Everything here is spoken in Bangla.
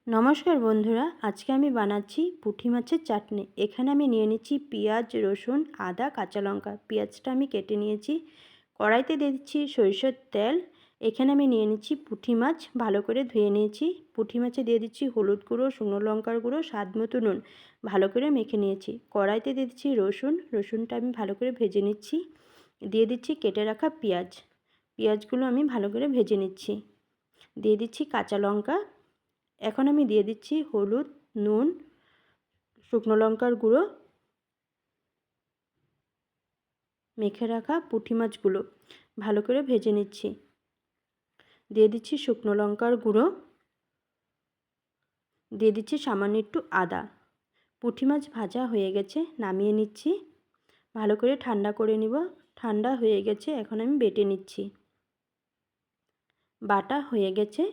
নমস্কার বন্ধুরা, আজকে আমি বানাচ্ছি পুঁটি মাছের চাটনি। এখানে আমি নিয়ে নিচ্ছি পেঁয়াজ, রসুন, আদা, কাঁচা লঙ্কা। পেঁয়াজটা আমি কেটে নিয়েছি। কড়াইতে দিয়ে দিচ্ছি সরিষার তেল। এখানে আমি নিয়ে নিচ্ছি পুঁটি মাছ, ভালো করে ধুয়ে নিয়েছি। পুঁটি মাছে দিয়ে দিচ্ছি হলুদ গুঁড়ো, শুকনো লঙ্কার গুঁড়ো, স্বাদ মতো নুন, ভালো করে মেখে নিয়েছি। কড়াইতে দিয়ে দিচ্ছি রসুনটা আমি ভালো করে ভেজে নিচ্ছি। দিয়ে দিচ্ছি কেটে রাখা পেঁয়াজগুলো আমি ভালো করে ভেজে নিচ্ছি। দিয়ে দিচ্ছি কাঁচা লঙ্কা। এখন আমি দিয়ে দিচ্ছি হলুদ, নুন, শুকনো লঙ্কার গুঁড়ো, মেখে রাখা পুঁটি মাছগুলো ভালো করে ভেজে নিচ্ছি। দিয়ে দিচ্ছি শুকনো লঙ্কার গুঁড়ো, দিয়ে দিচ্ছি সামান্য একটু আদা। পুঁটি মাছ ভাজা হয়ে গেছে, নামিয়ে নিচ্ছি। ভালো করে ঠান্ডা করে নিব। ঠান্ডা হয়ে গেছে, এখন আমি বেটে নিচ্ছি। বাটা হয়ে গেছে,